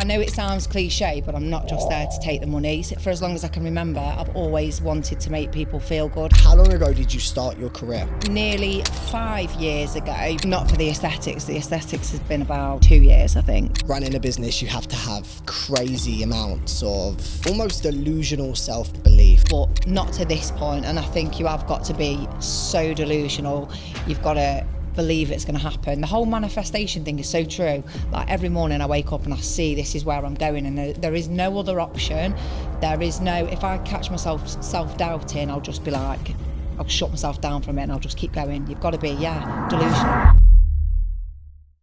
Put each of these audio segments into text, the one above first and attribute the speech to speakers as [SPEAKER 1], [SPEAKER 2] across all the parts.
[SPEAKER 1] I know it sounds cliche, but I'm not just there to take the money. For as long as I can remember, I've always wanted to make people feel good.
[SPEAKER 2] How long ago did you start your career?
[SPEAKER 1] Nearly 5 years ago. Not for the aesthetics. The aesthetics has been about 2 years, I think.
[SPEAKER 2] Running a business, you have to have crazy amounts of almost delusional self-belief.
[SPEAKER 1] But not to this point, and I think you have got to be so delusional. You've got to believe it's going to happen. The whole manifestation thing is so true. Like every morning I wake up and I see this is where I'm going, and there is no other option. There is no, if I catch myself self-doubting, I'll just be like, I'll shut myself down for a minute and I'll just keep going. You've got to be, delusional.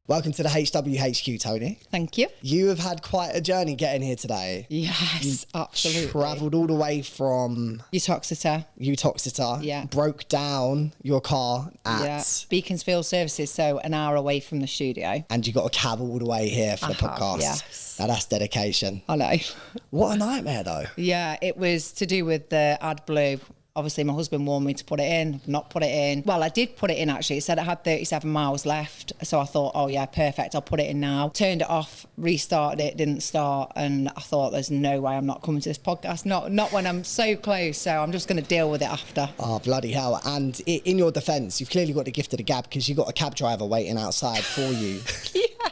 [SPEAKER 2] Welcome to the HWHQ, Toni.
[SPEAKER 1] Thank you.
[SPEAKER 2] You have had quite a journey getting here today.
[SPEAKER 1] Yes, absolutely.
[SPEAKER 2] Travelled all the way from
[SPEAKER 1] Uttoxeter. Yeah.
[SPEAKER 2] Broke down your car at
[SPEAKER 1] Beaconsfield Services, so an hour away from the studio.
[SPEAKER 2] And you got a cab all the way here for the podcast.
[SPEAKER 1] Yes.
[SPEAKER 2] Now that's dedication.
[SPEAKER 1] I know.
[SPEAKER 2] What a nightmare though.
[SPEAKER 1] Yeah, it was to do with the AdBlue. Obviously, my husband warned me to put it in, not put it in. Well, I did put it in, actually. It said it had 37 miles left. So I thought, oh, yeah, perfect. I'll put it in now. Turned it off, restarted it, didn't start. And I thought, there's no way I'm not coming to this podcast. Not when I'm so close. So I'm just going to deal with it after.
[SPEAKER 2] Oh, bloody hell. And in your defence, you've clearly got the gift of the gab because you've got a cab driver waiting outside for you.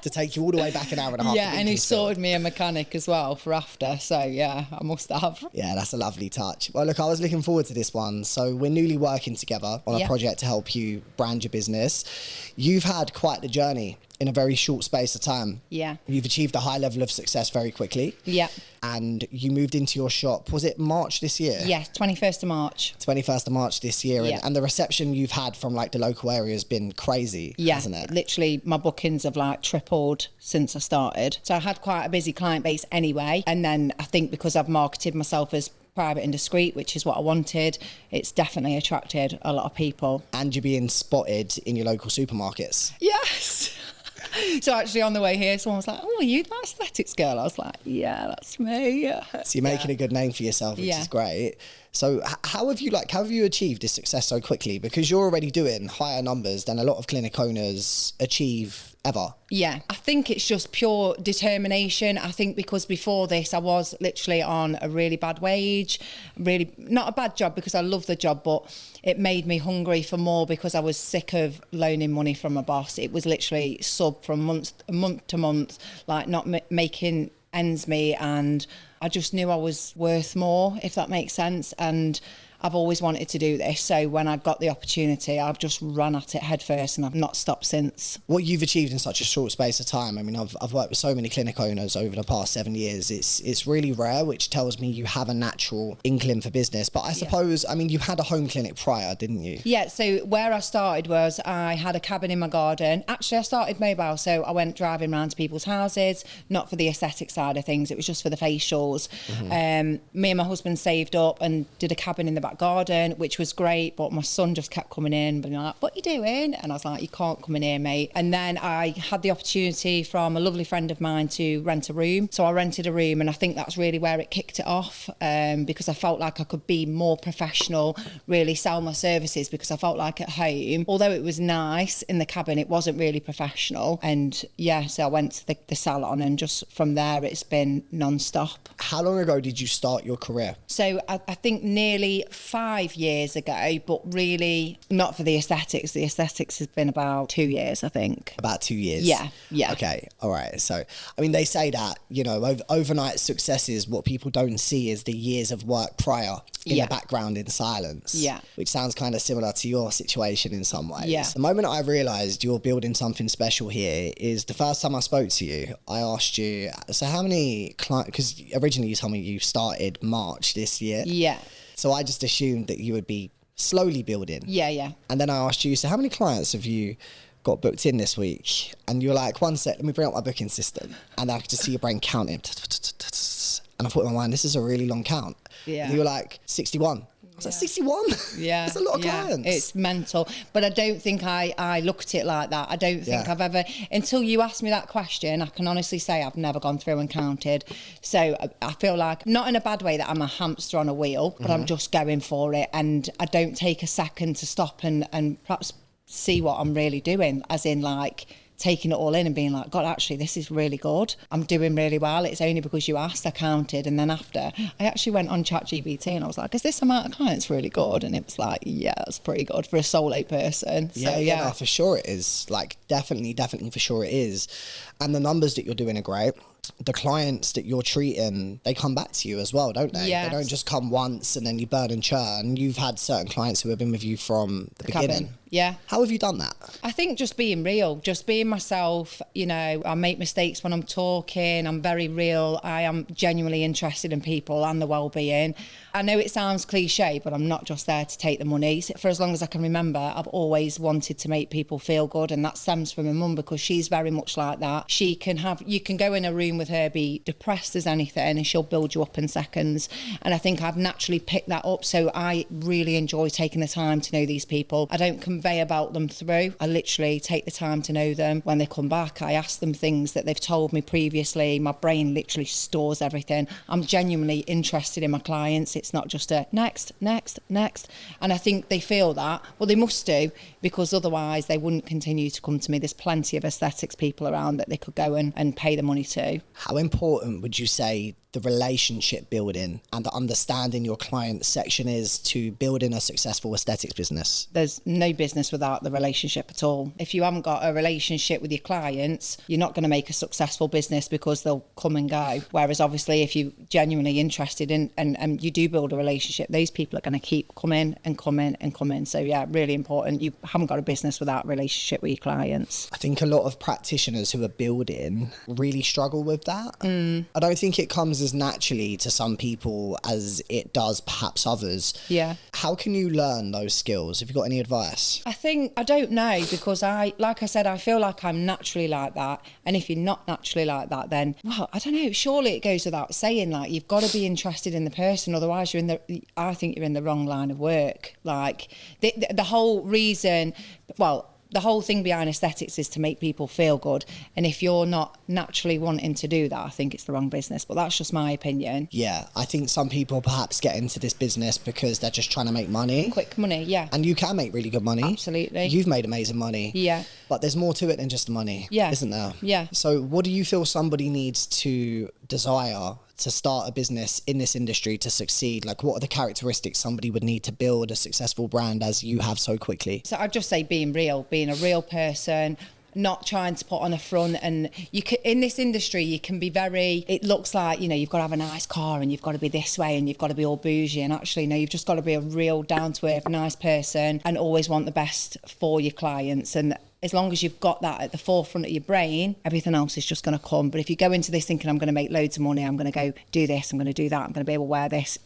[SPEAKER 2] To take you all the way back an hour and a half.
[SPEAKER 1] Yeah, and he sorted me a mechanic as well for after. So, yeah, I must have.
[SPEAKER 2] Yeah, that's a lovely touch. Well, look, I was looking forward to this one. So we're newly working together on a project to help you brand your business. You've had quite the journey in a very short space of time.
[SPEAKER 1] Yeah.
[SPEAKER 2] You've achieved a high level of success very quickly.
[SPEAKER 1] Yeah.
[SPEAKER 2] And you moved into your shop, was it March this year?
[SPEAKER 1] Yeah, 21st of March.
[SPEAKER 2] 21st of March this year.
[SPEAKER 1] Yeah.
[SPEAKER 2] And the reception you've had from like the local area has been crazy, hasn't it?
[SPEAKER 1] Literally my bookings have like tripled since I started. So I had quite a busy client base anyway. And then I think because I've marketed myself as private and discreet, which is what I wanted, it's definitely attracted a lot of people.
[SPEAKER 2] And you're being spotted in your local supermarkets.
[SPEAKER 1] Yes. So actually on the way here, someone was like, oh, are you that aesthetics girl? I was like, yeah, that's me.
[SPEAKER 2] So you're making a good name for yourself, which is great. So how have you achieved this success so quickly? Because you're already doing higher numbers than a lot of clinic owners achieve ever.
[SPEAKER 1] Yeah, I think it's just pure determination. I think because before this, I was literally on a really bad wage, really not a bad job because I love the job, but it made me hungry for more because I was sick of loaning money from my boss. It was literally sub from month to month, like not making ends meet, and I just knew I was worth more, if that makes sense. And I've always wanted to do this. So when I got the opportunity, I've just run at it head first and I've not stopped since.
[SPEAKER 2] What you've achieved in such a short space of time, I mean, I've worked with so many clinic owners over the past 7 years. It's really rare, which tells me you have a natural inkling for business. But I suppose, I mean, you had a home clinic prior, didn't you?
[SPEAKER 1] Yeah, so where I started was I had a cabin in my garden. Actually, I started mobile, so I went driving around to people's houses, not for the aesthetic side of things. It was just for the facials. Mm-hmm. Me and my husband saved up and did a cabin in the back garden, which was great, but my son just kept coming in being like, what are you doing? And I was like, you can't come in here, mate. And then I had the opportunity from a lovely friend of mine to rent a room. So I rented a room, and I think that's really where it kicked it off, because I felt like I could be more professional, really sell my services, because I felt like at home, although it was nice in the cabin, it wasn't really professional. And so I went to the salon, and just from there it's been non-stop.
[SPEAKER 2] How long ago did you start your career?
[SPEAKER 1] So I think nearly 5 years ago, but really not for the aesthetics. The aesthetics has been about 2 years, I think.
[SPEAKER 2] About 2 years?
[SPEAKER 1] Yeah.
[SPEAKER 2] Okay, all right. So, I mean, they say that, you know, overnight successes, what people don't see is the years of work prior in the background in silence. Yeah. Which sounds kind of similar to your situation in some ways. Yeah. The moment I realised you're building something special here is the first time I spoke to you, I asked you, so how many clients, because originally you told me you started March this year. Yeah. So I just assumed that you would be slowly building. Yeah. And then I asked you, so how many clients have you got booked in this week? And you're like, one sec, let me bring up my booking system. And I could just see your brain counting. And I thought in my mind, this is a really long count. Yeah. And you were like, 61. I was like, 61? Yeah. That's a lot of clients.
[SPEAKER 1] It's mental. But I don't think I look at it like that. I don't think I've ever, until you asked me that question, I can honestly say I've never gone through and counted. So I feel like, not in a bad way that I'm a hamster on a wheel, but I'm just going for it. And I don't take a second to stop and perhaps see what I'm really doing, as in like, taking it all in and being like, God, actually, this is really good. I'm doing really well. It's only because you asked, I counted. And then after, I actually went on ChatGPT and I was like, is this amount of clients really good? And it was like, yeah, it's pretty good for a solo person. So,
[SPEAKER 2] yeah, no, for sure it is. Like, definitely for sure it is. And the numbers that you're doing are great. The clients that you're treating, they come back to you as well, don't they?
[SPEAKER 1] Yes.
[SPEAKER 2] They don't just come once and then you burn and churn. You've had certain clients who have been with you from the beginning.
[SPEAKER 1] Yeah.
[SPEAKER 2] How have you done that?
[SPEAKER 1] I think just being real, just being myself. You know, I make mistakes when I'm talking. I'm very real. I am genuinely interested in people and the well-being. I know it sounds cliche, but I'm not just there to take the money. For as long as I can remember, I've always wanted to make people feel good, and that stems from my mum, because she's very much like that. She can have, you can go in a room with her, be depressed as anything, and she'll build you up in seconds. And I think I've naturally picked that up. So I really enjoy taking the time to know these people. I don't convey about them through. I literally take the time to know them. When they come back, I ask them things that they've told me previously. My brain literally stores everything. I'm genuinely interested in my clients. It's not just a next. And I think they feel that. Well, they must do, because otherwise they wouldn't continue to come to me. There's plenty of aesthetics people around that they could go and pay the money to.
[SPEAKER 2] How important would you say the relationship building and the understanding your client section is to building a successful aesthetics business?
[SPEAKER 1] There's no business without the relationship at all. If you haven't got a relationship with your clients, you're not going to make a successful business, because they'll come and go. Whereas obviously if you're genuinely interested in and you do build a relationship, those people are going to keep coming and coming and coming. So yeah, really important. You haven't got a business without a relationship with your clients.
[SPEAKER 2] I think a lot of practitioners who are building really struggle with that. I don't think it comes as naturally to some people as it does perhaps others.
[SPEAKER 1] Yeah.
[SPEAKER 2] How can you learn those skills? Have you got any advice?
[SPEAKER 1] I don't know, because like I said, I feel like I'm naturally like that. And if you're not naturally like that, then, well, I don't know, surely it goes without saying, like, you've got to be interested in the person, otherwise I think you're in the wrong line of work. Like the whole reason, well, the whole thing behind aesthetics is to make people feel good. And if you're not naturally wanting to do that, I think it's the wrong business. But that's just my opinion.
[SPEAKER 2] Yeah, I think some people perhaps get into this business because they're just trying to make money.
[SPEAKER 1] Quick money, yeah.
[SPEAKER 2] And you can make really good money.
[SPEAKER 1] Absolutely.
[SPEAKER 2] You've made amazing money.
[SPEAKER 1] Yeah.
[SPEAKER 2] But there's more to it than just the money, isn't there?
[SPEAKER 1] Yeah.
[SPEAKER 2] So what do you feel somebody needs to desire to start a business in this industry to succeed? Like, what are the characteristics somebody would need to build a successful brand as you have so quickly?
[SPEAKER 1] So I'd just say being real, being a real person, not trying to put on a front. And you can, in this industry, you can be very, it looks like, you know, you've got to have a nice car and you've got to be this way and you've got to be all bougie. And actually, no, you've just got to be a real down-to-earth, nice person and always want the best for your clients. And as long as you've got that at the forefront of your brain, everything else is just going to come. But if you go into this thinking, I'm going to make loads of money, I'm going to go do this, I'm going to do that, I'm going to be able to wear this,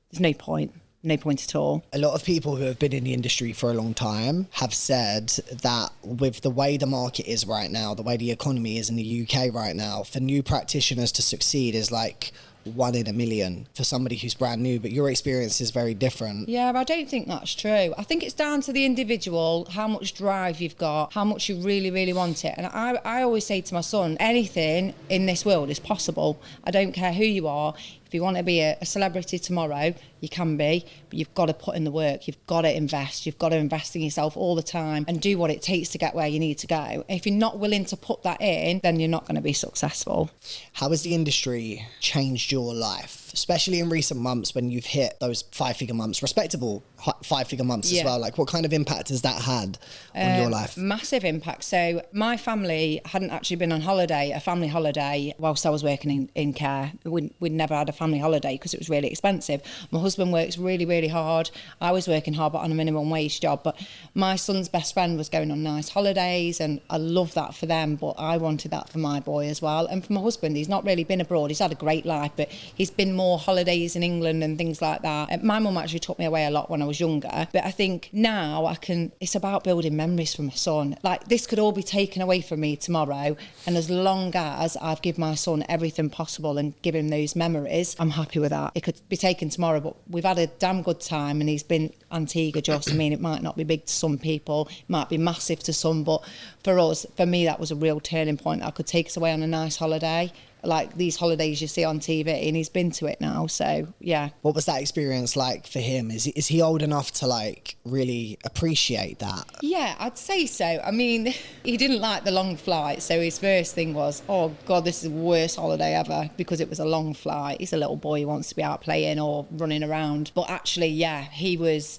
[SPEAKER 1] there's no point. No point at all.
[SPEAKER 2] A lot of people who have been in the industry for a long time have said that with the way the market is right now, the way the economy is in the UK right now, for new practitioners to succeed is like 1 in a million for somebody who's brand new, but your experience is very different.
[SPEAKER 1] Yeah, I don't think that's true. I think it's down to the individual, how much drive you've got, how much you really, really want it. And I always say to my son, anything in this world is possible. I don't care who you are. If you want to be a celebrity tomorrow, you can be, but you've got to put in the work. You've got to invest. You've got to invest in yourself all the time and do what it takes to get where you need to go. If you're not willing to put that in, then you're not going to be successful.
[SPEAKER 2] How has the industry changed your life, especially in recent months when you've hit those 5-figure months, respectable 5-figure months as well? Like, what kind of impact has that had on your life?
[SPEAKER 1] Massive impact. So my family hadn't actually been on holiday, a family holiday, whilst I was working in care. We'd never had a family holiday because it was really expensive. My husband works really, really hard. I was working hard, but on a minimum wage job. But my son's best friend was going on nice holidays, and I love that for them. But I wanted that for my boy as well. And for my husband, he's not really been abroad. He's had a great life, but he's been more holidays in England and things like that. And my mum actually took me away a lot when I was younger. But I think now it's about building memories for my son. Like, this could all be taken away from me tomorrow. And as long as I've given my son everything possible and give him those memories, I'm happy with that. It could be taken tomorrow, but we've had a damn good time, and he's been Antigua just. I mean, it might not be big to some people, it might be massive to some, but for us, for me, that was a real turning point. I could take us away on a nice holiday like these holidays you see on TV, and he's been to it now. So yeah.
[SPEAKER 2] What was that experience like for him? Is he old enough to like really appreciate that?
[SPEAKER 1] Yeah, I'd say so. I mean, he didn't like the long flight, so his first thing was, oh God, this is the worst holiday ever, because it was a long flight. He's a little boy, he wants to be out playing or running around. But actually, yeah,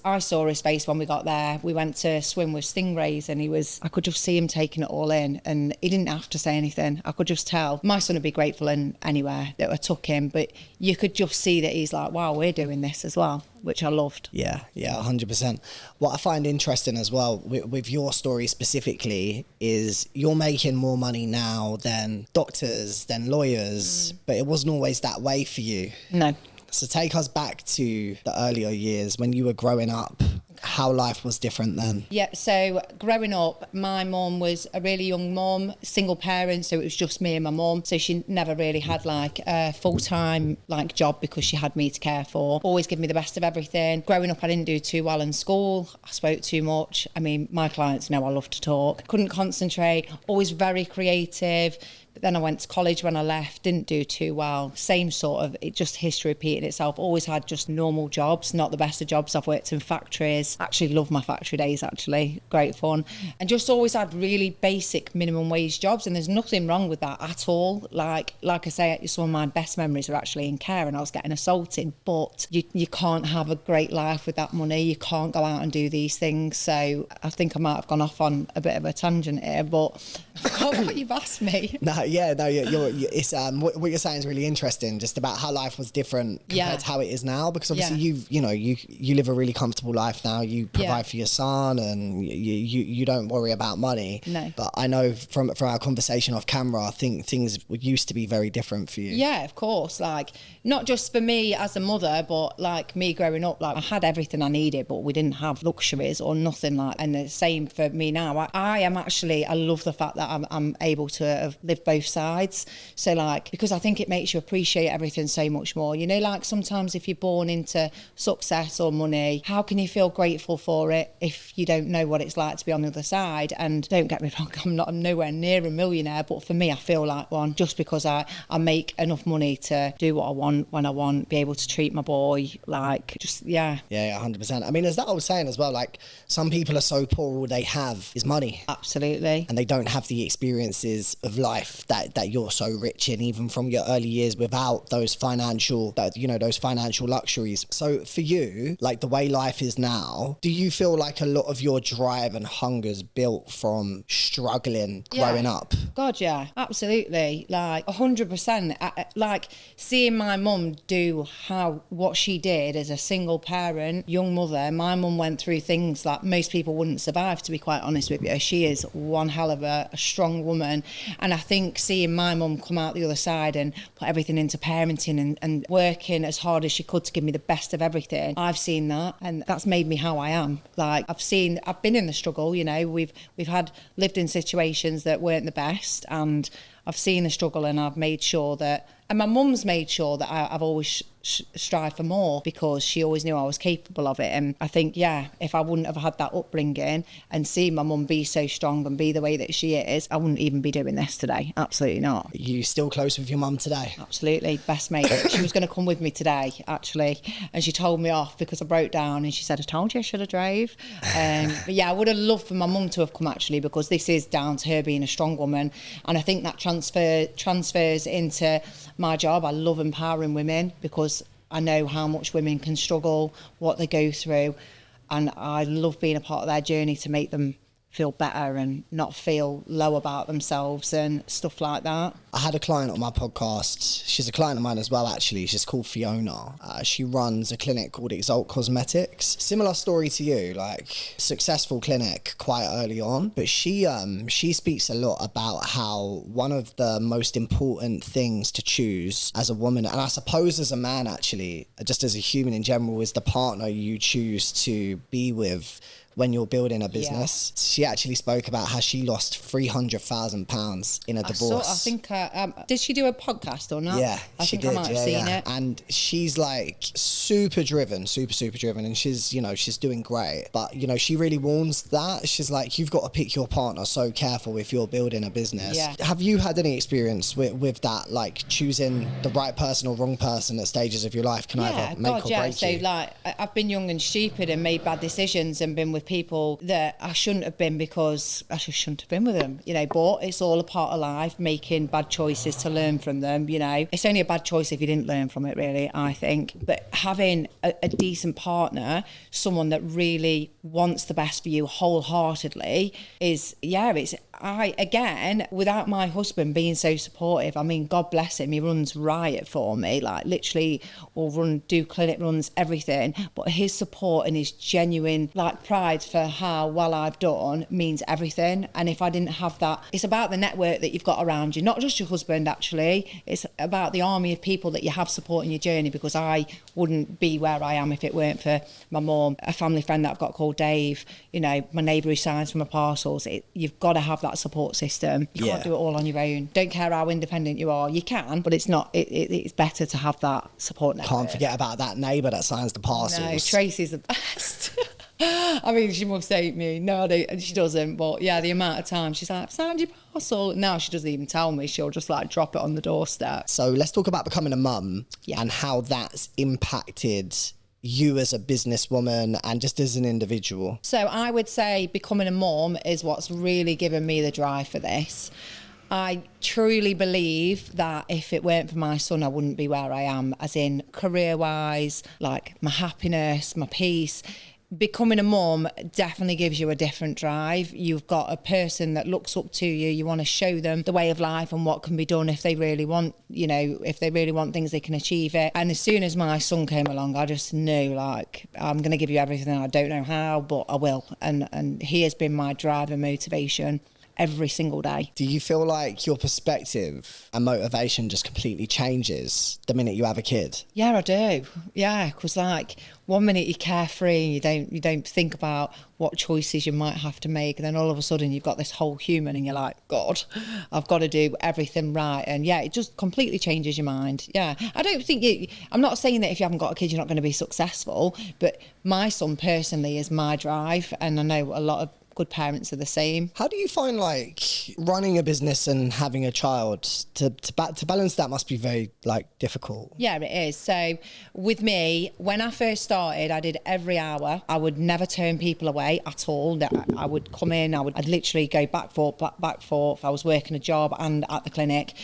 [SPEAKER 1] I saw his face when we got there. We went to swim with stingrays, and I could just see him taking it all in, and he didn't have to say anything. I could just tell. My son would be grateful in anywhere that I took him, but you could just see that he's like, wow, we're doing this as well, which I loved.
[SPEAKER 2] Yeah, 100%. What I find interesting as well with your story specifically is you're making more money now than doctors, than lawyers, but it wasn't always that way for you.
[SPEAKER 1] No.
[SPEAKER 2] So take us back to the earlier years when you were growing up, how life was different then.
[SPEAKER 1] Yeah, so growing up, my mum was a really young mum, single parent, so it was just me and my mum. So she never really had like a full-time like job because she had me to care for. Always give me the best of everything. Growing up, I didn't do too well in school. I spoke too much. I mean, my clients know I love to talk. Couldn't concentrate, always very creative. But then I went to college when I left, didn't do too well. Same sort of, it just history repeating itself. Always had just normal jobs, not the best of jobs. I've worked in factories. Actually love my factory days, actually. Great fun. And just always had really basic minimum wage jobs. And there's nothing wrong with that at all. Like I say, some of my best memories are actually in care, and I was getting assaulted. But you can't have a great life with that money. You can't go out and do these things. So I think I might have gone off on a bit of a tangent here, but I forgot what you've asked me.
[SPEAKER 2] It's what you're saying is really interesting, just about how life was different compared to how it is now, because obviously you live a really comfortable life now. You provide for your son, and you don't worry about money.
[SPEAKER 1] No.
[SPEAKER 2] But I know from our conversation off camera, I think things used to be very different for you.
[SPEAKER 1] Yeah, of course. Like, not just for me as a mother, but like me growing up, like I had everything I needed, but we didn't have luxuries or nothing like. And the same for me now. I love the fact that I'm able to have lived both sides. So like, because I think it makes you appreciate everything so much more. You know, like sometimes if you're born into success or money, how can you feel grateful for it if you don't know what it's like to be on the other side? And don't get me wrong, I'm nowhere near a millionaire, but for me, I feel like one, just because I make enough money to do what I want when I want, be able to treat my boy, like, just, yeah.
[SPEAKER 2] Yeah, 100%. I mean, as that I was saying as well, like, some people are so poor, all they have is money.
[SPEAKER 1] Absolutely.
[SPEAKER 2] And they don't have the experiences of life that you're so rich in, even from your early years, without those financial luxuries. So for you, like the way life is now, do you feel like a lot of your drive and hunger's built from struggling growing up?
[SPEAKER 1] God, yeah, absolutely. Like 100%. Like seeing my mum do what she did as a single parent, young mother. My mum went through things that most people wouldn't survive, to be quite honest with you. She is one hell of a strong woman. And I think seeing my mum come out the other side and put everything into parenting and working as hard as she could to give me the best of everything, I've seen that, and that's made me how I am. Like I've been in the struggle, you know, we've lived in situations that weren't the best, and I've seen the struggle, and I've made sure that, and my mum's made sure that I've always strive for more, because she always knew I was capable of it. And I think, if I wouldn't have had that upbringing and seen my mum be so strong and be the way that she is, I wouldn't even be doing this today. Absolutely not.
[SPEAKER 2] Are you still close with your mum today?
[SPEAKER 1] Absolutely. Best mate. She was going to come with me today, actually, and she told me off because I broke down, and she said, I told you I should have drove. But yeah, I would have loved for my mum to have come, actually, because this is down to her being a strong woman. And I think that transfers into my job. I love empowering women, because I know how much women can struggle, what they go through, and I love being a part of their journey to make them feel better and not feel low about themselves and stuff like that.
[SPEAKER 2] I had a client on my podcast. She's a client of mine as well, actually. She's called Fiona. She runs a clinic called Exalt Cosmetics. Similar story to you, like successful clinic quite early on. But she speaks a lot about how one of the most important things to choose as a woman, and I suppose as a man actually, just as a human in general, is the partner you choose to be with when you're building a business. Yeah. She actually spoke about how she lost £300,000 in a divorce.
[SPEAKER 1] I think Did she do a podcast or not?
[SPEAKER 2] Yeah,
[SPEAKER 1] I
[SPEAKER 2] she
[SPEAKER 1] think
[SPEAKER 2] did.
[SPEAKER 1] I might have seen it.
[SPEAKER 2] And she's like super driven, super driven, and she's, you know, she's doing great. But, you know, she really warns that. She's like, you've got to pick your partner so careful if you're building a business.
[SPEAKER 1] Yeah.
[SPEAKER 2] Have you had any experience with that, like choosing the right person or wrong person at stages of your life can either make or break
[SPEAKER 1] so
[SPEAKER 2] you?
[SPEAKER 1] like I've been young and stupid and made bad decisions and been with people that I shouldn't have been because I just shouldn't have been with them, you know, but it's all a part of life, making bad choices to learn from them, you know. It's only a bad choice if you didn't learn from it, really, I think. But having a decent partner, someone that really wants the best for you wholeheartedly is, again, without my husband being so supportive, I mean, God bless him, he runs riot for me, like literally will do clinic runs, everything, but his support and his genuine like pride for how well I've done means everything. And if I didn't have that, it's about the network that you've got around you, not just your husband actually, it's about the army of people that you have supporting your journey, because I wouldn't be where I am if it weren't for my mum, a family friend that I've got called Dave, you know, my neighbour who signs for my parcels. You've got to have that support system. You can't do it all on your own. Don't care how independent you are, you can, but it's not, it's better to have that support network.
[SPEAKER 2] Can't forget about that neighbour that signs the parcels.
[SPEAKER 1] No, Tracy's the best. I mean, she must hate me. No, she doesn't. But yeah, the amount of time she's like, I've signed your parcel. Now she doesn't even tell me. She'll just like drop it on the doorstep.
[SPEAKER 2] So let's talk about becoming a mum and how that's impacted you as a businesswoman and just as an individual.
[SPEAKER 1] So I would say becoming a mum is what's really given me the drive for this. I truly believe that if it weren't for my son, I wouldn't be where I am, as in career-wise, like my happiness, my peace. Becoming a mum definitely gives you a different drive. You've got a person that looks up to you. You want to show them the way of life and what can be done if they really want, you know, if they really want things, they can achieve it. And as soon as my son came along, I just knew, like, I'm going to give you everything. I don't know how, but I will. And he has been my drive and motivation every single day.
[SPEAKER 2] Do you feel like your perspective and motivation just completely changes the minute you have a kid?
[SPEAKER 1] Yeah, I do. Yeah, because like 1 minute you're carefree, you don't think about what choices you might have to make, and then all of a sudden you've got this whole human and you're like, God, I've got to do everything right. And yeah, it just completely changes your mind. Yeah, I don't think I'm not saying that if you haven't got a kid you're not going to be successful, but my son personally is my drive, and I know a lot of good parents are the same.
[SPEAKER 2] How do you find like running a business and having a child to balance that? Must be very like difficult.
[SPEAKER 1] Yeah, it is. So with me, when I first started, I did every hour. I would never turn people away at all. I would come in, I'd literally go back forth. I was working a job and at the clinic.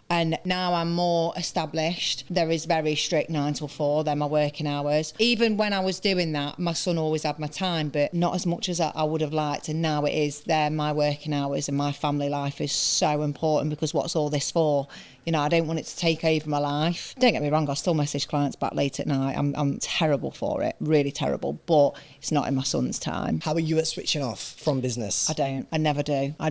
[SPEAKER 1] And now I'm more established. There is very strict 9 till 4, they're my working hours. Even when I was doing that, my son always had my time, but not as much as I would have liked. And now they're my working hours, and my family life is so important, because what's all this for? You know, I don't want it to take over my life. Don't get me wrong, I still message clients back late at night. I'm terrible for it, really terrible, but it's not in my son's time.
[SPEAKER 2] How are you at switching off from business?
[SPEAKER 1] I never do. I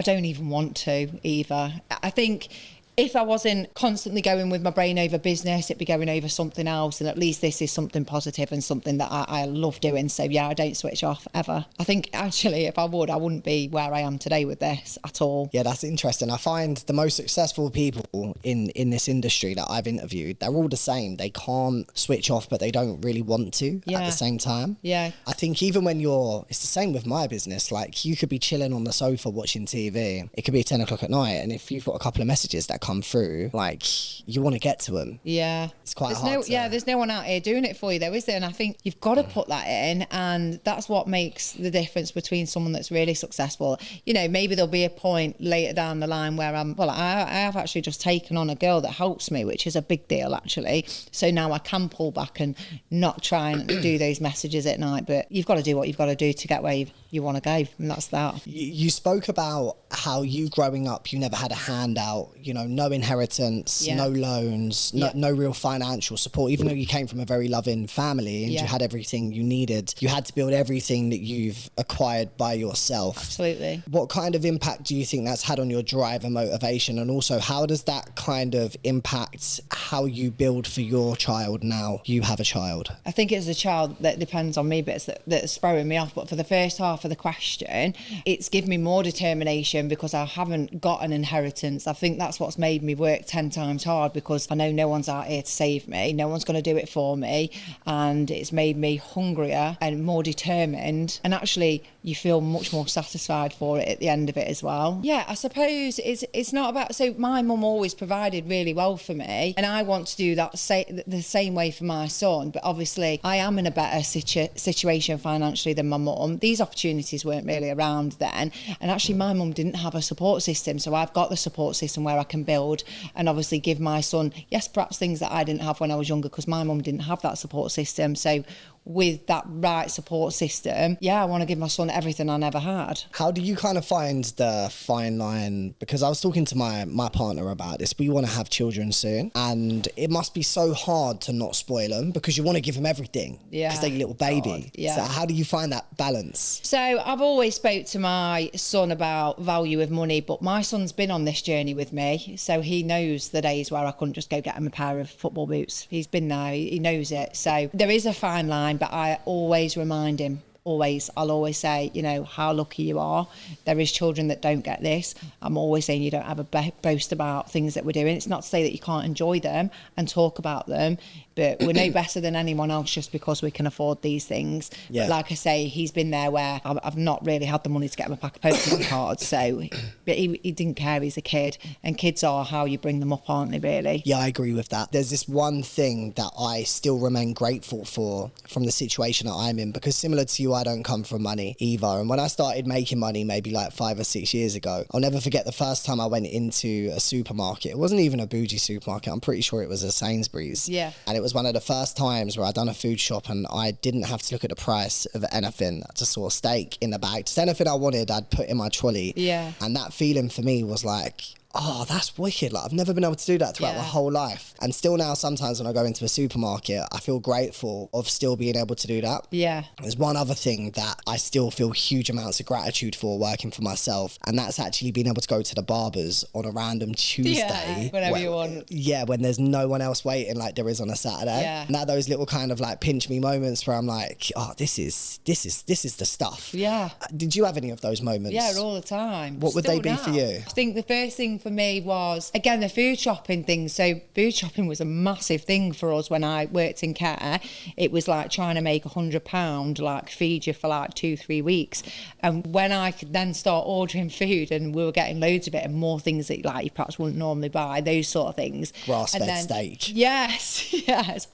[SPEAKER 1] don't even want to either. I think if I wasn't constantly going with my brain over business, it'd be going over something else. And at least this is something positive and something that I love doing. So yeah, I don't switch off ever. I think actually if I wouldn't be where I am today with this at all.
[SPEAKER 2] Yeah, that's interesting. I find the most successful people in this industry that I've interviewed, they're all the same. They can't switch off, but they don't really want to at the same time.
[SPEAKER 1] Yeah.
[SPEAKER 2] I think even when it's the same with my business, like you could be chilling on the sofa watching TV. It could be 10 o'clock at night. And if you've got a couple of messages that come through, like you want to get to them.
[SPEAKER 1] Yeah,
[SPEAKER 2] it's quite hard.
[SPEAKER 1] There's no one out here doing it for you though, is there? And I think you've got to put that in, and that's what makes the difference between someone that's really successful. You know, maybe there'll be a point later down the line where I have actually just taken on a girl that helps me, which is a big deal actually. So now I can pull back and not try and do those messages at night, but you've got to do what you've got to do to get where you want to go, and that's that.
[SPEAKER 2] You spoke about how you growing up, you never had a handout, you know, no inheritance, no loans, no real financial support, even though you came from a very loving family and you had everything you needed. You had to build everything that you've acquired by yourself.
[SPEAKER 1] Absolutely.
[SPEAKER 2] What kind of impact do you think that's had on your drive and motivation? And also, how does that kind of impact how you build for your child now you have a child?
[SPEAKER 1] I think it's a child that depends on me, but that's throwing me off. But for the first half of the question, it's given me more determination because I haven't got an inheritance. I think that's what's made me work 10 times hard, because I know no one's out here to save me. No one's going to do it for me. And it's made me hungrier and more determined. And actually, you feel much more satisfied for it at the end of it as well. Yeah, I suppose it's not about... So my mum always provided really well for me, and I want to do that the same way for my son. But obviously, I am in a better situation financially than my mum. These opportunities weren't really around then. And actually, my mum didn't have a support system. So I've got the support system where I can build and obviously give my son, yes, perhaps things that I didn't have when I was younger, because my mum didn't have that support system. So with that right support system, I want to give my son everything I never had.
[SPEAKER 2] How do you kind of find the fine line? Because I was talking to my partner about this. We want to have children soon, and it must be so hard to not spoil them, because you want to give them everything, because they're your little baby. So how do you find that balance?
[SPEAKER 1] So I've always spoke to my son about value of money, but my son's been on this journey with me, so he knows the days where I couldn't just go get him a pair of football boots. He's been there, he knows it. So there is a fine line, but I always remind him, I'll always say, you know, how lucky you are. There is children that don't get this. I'm always saying you don't have a boast about things that we're doing. It's not to say that you can't enjoy them and talk about them, but we're no better than anyone else just because we can afford these things. But like I say, he's been there where I've not really had the money to get him a pack of Pokemon cards. So, but he didn't care. He's a kid, and kids are how you bring them up, aren't they, really?
[SPEAKER 2] Yeah, I agree with that. There's this one thing that I still remain grateful for from the situation that I'm in, because similar to you, I don't come from money either. And when I started making money maybe like 5 or 6 years ago, I'll never forget the first time I went into a supermarket. It wasn't even a bougie supermarket. I'm pretty sure it was a Sainsbury's.
[SPEAKER 1] Yeah.
[SPEAKER 2] And it was one of the first times where I'd done a food shop and I didn't have to look at the price of anything. I just saw a steak in the bag. Just anything I wanted, I'd put in my trolley.
[SPEAKER 1] Yeah.
[SPEAKER 2] And that feeling for me was like, oh, that's wicked. Like, I've never been able to do that throughout my whole life. And still now, sometimes when I go into a supermarket, I feel grateful of still being able to do that.
[SPEAKER 1] Yeah.
[SPEAKER 2] There's one other thing that I still feel huge amounts of gratitude for working for myself, and that's actually being able to go to the barbers on a random Tuesday.
[SPEAKER 1] Whenever you want.
[SPEAKER 2] Yeah, when there's no one else waiting like there is on a Saturday.
[SPEAKER 1] Yeah.
[SPEAKER 2] Now those little kind of like pinch me moments where I'm like, oh, this is the stuff.
[SPEAKER 1] Yeah.
[SPEAKER 2] Did you have any of those moments?
[SPEAKER 1] Yeah, all the time.
[SPEAKER 2] What would they be for you?
[SPEAKER 1] I think the first thing for me was, again, the food shopping thing. So food shopping was a massive thing for us when I worked in care. It was like trying to make £100, like feed you for like 2-3 weeks. And when I could then start ordering food and we were getting loads of it and more things that like you perhaps wouldn't normally buy, those sort of things.
[SPEAKER 2] Grass-fed steak.
[SPEAKER 1] Yes,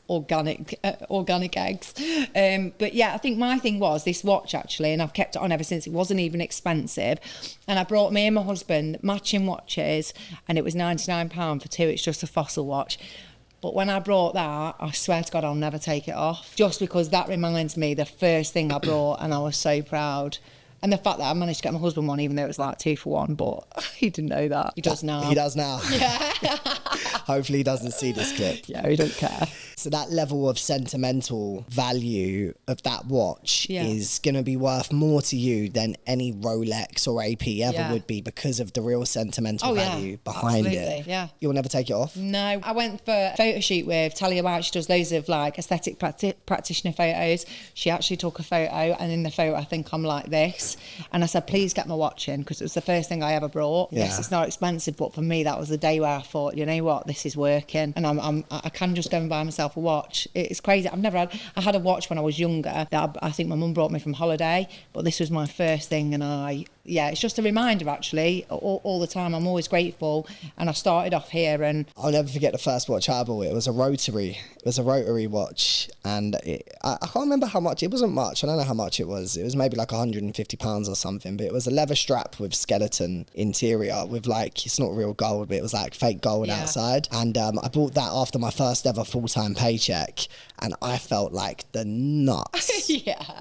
[SPEAKER 1] organic eggs. But yeah, I think my thing was this watch actually, and I've kept it on ever since. It wasn't even expensive. And I brought me and my husband matching watches, and it was £99 for two. It's just a Fossil watch. But when I brought that, I swear to God, I'll never take it off. Just because that reminds me the first thing I brought, and I was so proud. And the fact that I managed to get my husband one, even though it was like 2 for 1, but he didn't know that. He does now.
[SPEAKER 2] He does now.
[SPEAKER 1] Yeah.
[SPEAKER 2] Hopefully he doesn't see this clip.
[SPEAKER 1] Yeah, he don't care.
[SPEAKER 2] So that level of sentimental value of that watch is going to be worth more to you than any Rolex or AP ever would be, because of the real sentimental value behind it.
[SPEAKER 1] Yeah.
[SPEAKER 2] You'll never take it off?
[SPEAKER 1] No. I went for a photo shoot with Tonileigh Aesthetics. She does loads of like aesthetic practitioner photos. She actually took a photo, and in the photo I think I'm like this. And I said, please get my watch in, because it was the first thing I ever brought. Yeah. Yes, it's not expensive, but for me that was the day where I thought, you know what, this is working, and I can just go and buy myself a watch. It's crazy. I had a watch when I was younger that I think my mum brought me from holiday, but this was my first thing, and it's just a reminder actually all the time. I'm always grateful, and I started off here, and
[SPEAKER 2] I'll never forget the first watch I bought. It was a rotary watch, and I can't remember how much. It wasn't much. I don't know how much it was. It was maybe like £150 or something, but it was a leather strap with skeleton interior with like, it's not real gold, but it was like fake gold outside. And I bought that after my first ever full-time paycheck, and I felt like the nuts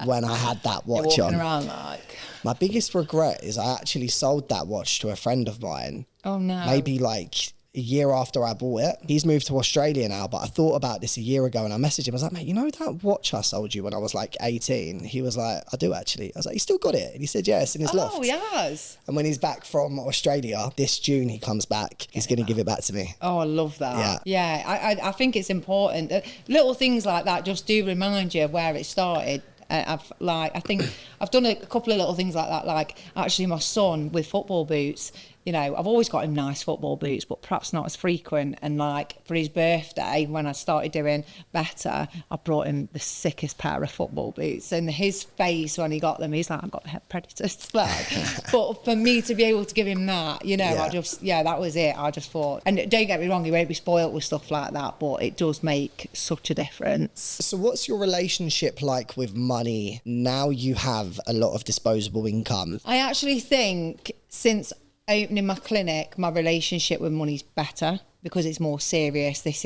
[SPEAKER 2] when I had that watch on.
[SPEAKER 1] Around like...
[SPEAKER 2] My biggest regret is I actually sold that watch to a friend of mine.
[SPEAKER 1] Oh no.
[SPEAKER 2] Maybe like a year after I bought it. He's moved to Australia now, but I thought about this a year ago, and I messaged him. I was like, mate, you know that watch I sold you when I was like 18? He was like, I do actually. I was like, you still got it? And he said, yeah, it's in his loft.
[SPEAKER 1] Oh, yes.
[SPEAKER 2] And when he's back from Australia, this June he comes back, he's going to give it back to me.
[SPEAKER 1] Oh, I love that. Yeah, I think it's important. Little things like that just do remind you of where it started. I think I've done a couple of little things like that, like actually my son with football boots. you know, I've always got him nice football boots, but perhaps not as frequent. And like for his birthday, when I started doing better, I brought him the sickest pair of football boots. And his face when he got them, he's like, I've got the head predators. Like, but for me to be able to give him that, you know, that was it. I just thought, and don't get me wrong, he won't be spoilt with stuff like that, but it does make such a difference.
[SPEAKER 2] So what's your relationship like with money now you have a lot of disposable income?
[SPEAKER 1] I actually think since opening my clinic, my relationship with money's better because it's more serious. This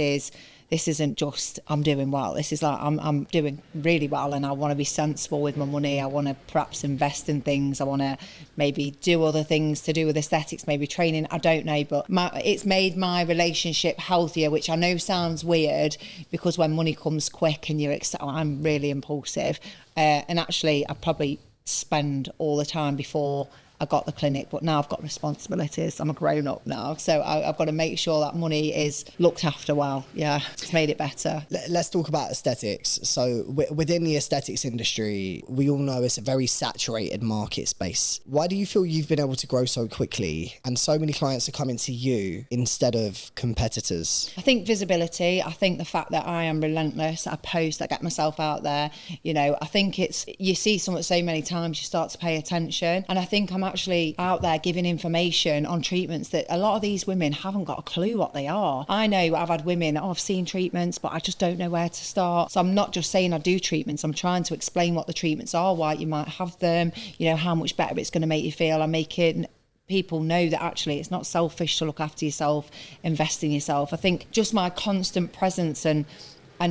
[SPEAKER 1] isn't just I'm doing well. This is like I'm doing really well, and I want to be sensible with my money. I want to perhaps invest in things. I want to maybe do other things to do with aesthetics, maybe training. I don't know, but it's made my relationship healthier, which I know sounds weird because when money comes quick and I'm really impulsive, and actually I probably spend all the time before I got the clinic, but now I've got responsibilities. I'm a grown up now, so I've got to make sure that money is looked after well. Yeah, it's made it better.
[SPEAKER 2] Let's talk about aesthetics. So within the aesthetics industry, we all know it's a very saturated market space. Why do you feel you've been able to grow so quickly and so many clients are coming to you instead of competitors?
[SPEAKER 1] I think visibility. I think the fact that I am relentless. I post, I get myself out there. You know, I think you see something so many times, you start to pay attention. And I think I'm actually out there giving information on treatments that a lot of these women haven't got a clue what they are. I know I've had women, I've seen treatments, but I just don't know where to start. So I'm not just saying I do treatments, I'm trying to explain what the treatments are, why you might have them, you know, how much better it's going to make you feel. I'm making people know that actually it's not selfish to look after yourself, invest in yourself. I think just my constant presence and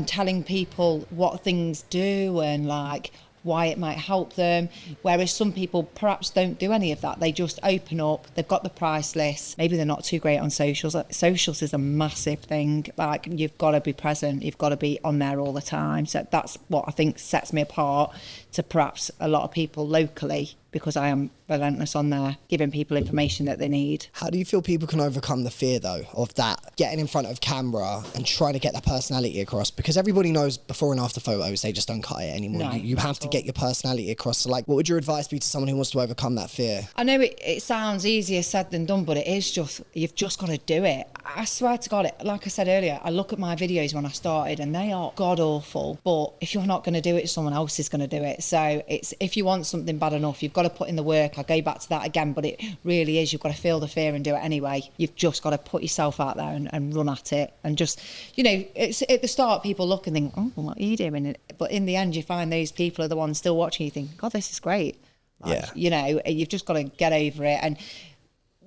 [SPEAKER 1] telling people what things do and like why it might help them, whereas some people perhaps don't do any of that. They just open up, they've got the price list, maybe they're not too great on socials. Socials is a massive thing. Like, you've got to be present, you've got to be on there all the time. So that's what I think sets me apart to perhaps a lot of people locally, because I am relentless on there, giving people information that they need.
[SPEAKER 2] How do you feel people can overcome the fear, though, of that, getting in front of camera and trying to get their personality across? Because everybody knows before and after photos, they just don't cut it anymore. No, you have to get your personality across. So, like, what would your advice be to someone who wants to overcome that fear?
[SPEAKER 1] I know it sounds easier said than done, but it is just, you've just got to do it. I swear to God, like I said earlier, I look at my videos when I started and they are god-awful. But if you're not going to do it, someone else is going to do it. So it's, if you want something bad enough, you've got to put in the work. I go back to that again, but it really is, you've got to feel the fear and do it anyway. You've just got to put yourself out there and run at it. And just, you know, it's at the start people look and think, oh, what are you doing? But in the end, you find those people are the ones still watching. You think, God, this is great. Like, yeah. You know, you've just got to get over it. And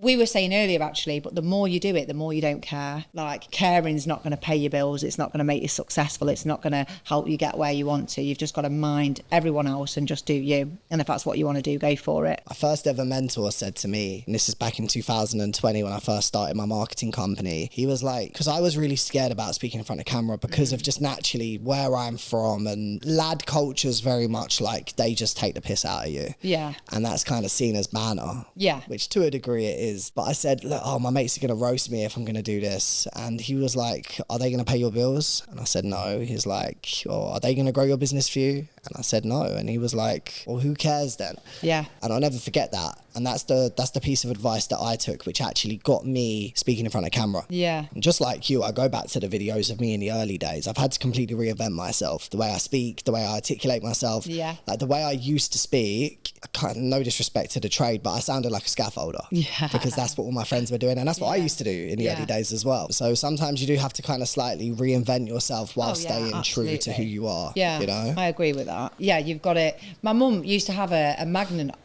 [SPEAKER 1] we were saying earlier, actually, but the more you do it, the more you don't care. Like, caring's not going to pay your bills. It's not going to make you successful. It's not going to help you get where you want to. You've just got to mind everyone else and just do you. And if that's what you want to do, go for it.
[SPEAKER 2] My first ever mentor said to me, and this is back in 2020 when I first started my marketing company, he was like, because I was really scared about speaking in front of camera because of just naturally where I'm from, and lad culture's very much like they just take the piss out of you.
[SPEAKER 1] Yeah.
[SPEAKER 2] And that's kind of seen as manner.
[SPEAKER 1] Yeah.
[SPEAKER 2] Which to a degree it is. But I said, look, my mates are going to roast me if I'm going to do this. And he was like, are they going to pay your bills? And I said, no. He's like, are they going to grow your business for you? And I said, no. And he was like, well, who cares then?
[SPEAKER 1] Yeah.
[SPEAKER 2] And I'll never forget that. And that's the piece of advice that I took, which actually got me speaking in front of camera.
[SPEAKER 1] Yeah.
[SPEAKER 2] And just like you, I go back to the videos of me in the early days. I've had to completely reinvent myself. The way I speak, the way I articulate myself.
[SPEAKER 1] Yeah.
[SPEAKER 2] Like the way I used to speak, no disrespect to the trade, but I sounded like a scaffolder.
[SPEAKER 1] Yeah.
[SPEAKER 2] Because that's what all my friends were doing. And that's what I used to do in the early days as well. So sometimes you do have to kind of slightly reinvent yourself while staying true to who you are.
[SPEAKER 1] Yeah.
[SPEAKER 2] You know?
[SPEAKER 1] I agree with that. Yeah, you've got it. My mum used to have a magnet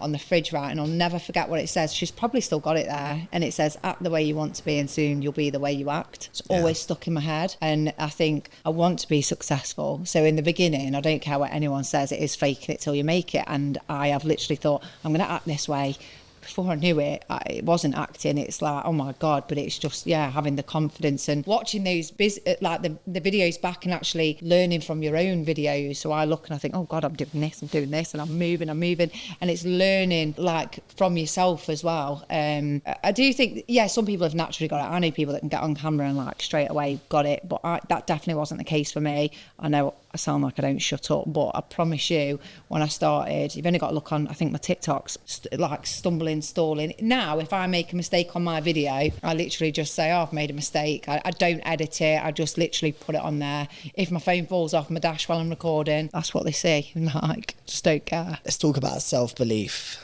[SPEAKER 1] on the fridge, right, and I'll never forget what it says. She's probably still got it there, and it says, act the way you want to be and soon you'll be the way you act. It's always stuck in my head, and I think I want to be successful. So in the beginning, I don't care what anyone says, it is faking it till you make it. And I have literally thought, I'm going to act this way. Before I knew it, it wasn't acting. It's like, oh my God, but it's just, having the confidence and watching those, like the videos back and actually learning from your own videos. So I look and I think, oh God, I'm doing this and I'm moving. And it's learning like from yourself as well. I do think, some people have naturally got it. I know people that can get on camera and like straight away got it, but that definitely wasn't the case for me. I know I sound like I don't shut up, but I promise you, when I started, you've only got to look on, I think, my TikToks, like stumbling, stalling. Now, if I make a mistake on my video, I literally just say, oh, I've made a mistake. I don't edit it. I just literally put it on there. If my phone falls off my dash while I'm recording, that's what they see. Like, just don't care.
[SPEAKER 2] Let's talk about self-belief.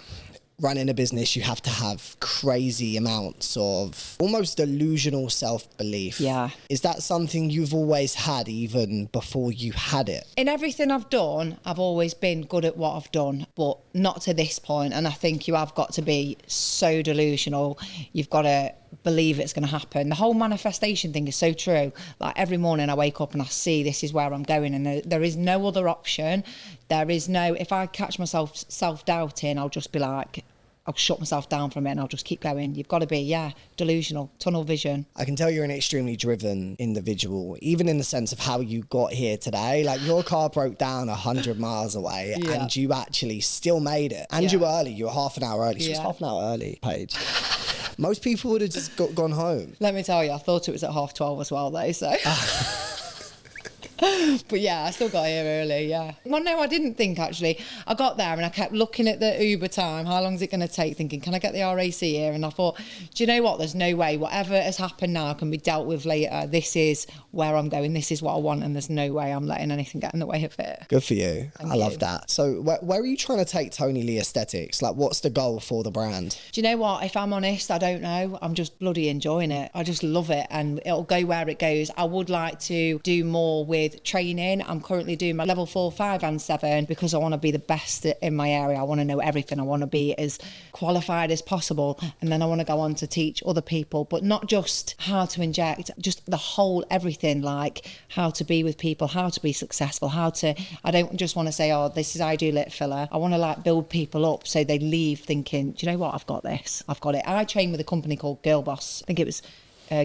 [SPEAKER 2] Running a business, you have to have crazy amounts of almost delusional self-belief.
[SPEAKER 1] Yeah.
[SPEAKER 2] Is that something you've always had even before you had it?
[SPEAKER 1] In everything I've done, I've always been good at what I've done, but not to this point. And I think you have got to be so delusional. You've got to believe it's going to happen. The whole manifestation thing is so true. Like every morning I wake up and I see this is where I'm going, and there is no other option. There is no, if I catch myself self-doubting, I'll just be like, I'll shut myself down from it and I'll just keep going. You've got to be, delusional, tunnel vision.
[SPEAKER 2] I can tell you're an extremely driven individual, even in the sense of how you got here today. Like your car broke down 100 miles away and you actually still made it. And you were early. You were half an hour early. She was half an hour early, Paige. Most people would have just gone home.
[SPEAKER 1] Let me tell you, I thought it was at 12:30 as well though, so... But yeah, I still got here early, yeah. Well, no, I didn't think actually. I got there and I kept looking at the Uber time. How long is it going to take? Thinking, can I get the RAC here? And I thought, do you know what? There's no way. Whatever has happened now can be dealt with later. This is where I'm going. This is what I want. And there's no way I'm letting anything get in the way of it.
[SPEAKER 2] Good for you. I love that. So where are you trying to take Tonileigh Aesthetics? Like, what's the goal for the brand?
[SPEAKER 1] Do you know what? If I'm honest, I don't know. I'm just bloody enjoying it. I just love it and it'll go where it goes. I would like to do more with training. I'm currently doing my level 4, 5 and 7 because I want to be the best in my area. I want to know everything. I want to be as qualified as possible. And then I want to go on to teach other people, but not just how to inject, just the whole everything, like how to be with people, how to be successful, I don't just want to say, oh, this is how I do lip filler. I want to like build people up so they leave thinking, do you know what? I've got this. I've got it. I train with a company called Girl Boss. I think it was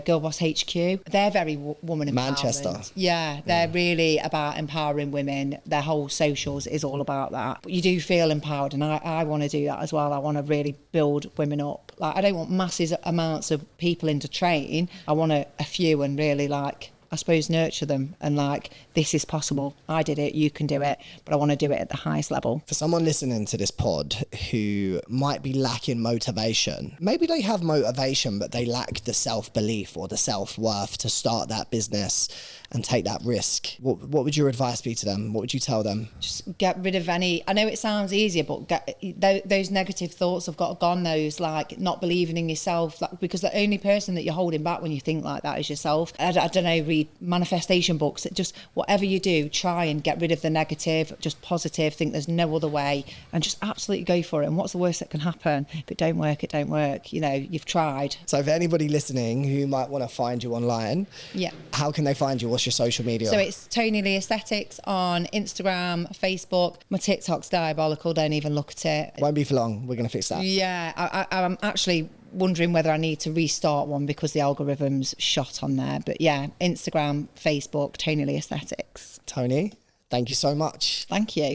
[SPEAKER 1] Girl Boss HQ. They're very woman empowerment.
[SPEAKER 2] Manchester.
[SPEAKER 1] Yeah, they're really about empowering women. Their whole socials is all about that. But you do feel empowered, and I want to do that as well. I want to really build women up. Like, I don't want massive amounts of people in to train. I want a few and really, like, I suppose, nurture them and like, this is possible. I did it, you can do it, but I want to do it at the highest level.
[SPEAKER 2] For someone listening to this pod who might be lacking motivation, maybe they have motivation, but they lack the self-belief or the self-worth to start that business and take that risk. What would your advice be to them? What would you tell them?
[SPEAKER 1] Just get rid of any, I know it sounds easier, but those negative thoughts have got gone, those like not believing in yourself, like, because the only person that you're holding back when you think like that is yourself. I don't know, read manifestation books. Just whatever you do, try and get rid of the negative, just positive, think there's no other way and just absolutely go for it. And what's the worst that can happen? If it don't work, it don't work. You know, you've tried.
[SPEAKER 2] So for anybody listening who might want to find you online, how can they find you? What's your social media?
[SPEAKER 1] So it's Tonileigh Aesthetics on Instagram, Facebook. My TikTok's diabolical, don't even look at it.
[SPEAKER 2] Won't be for long, we're going to fix that.
[SPEAKER 1] Yeah, I'm actually wondering whether I need to restart one because the algorithm's shot on there. But yeah, Instagram, Facebook, Tonileigh Aesthetics.
[SPEAKER 2] Toni, thank you so much.
[SPEAKER 1] Thank you.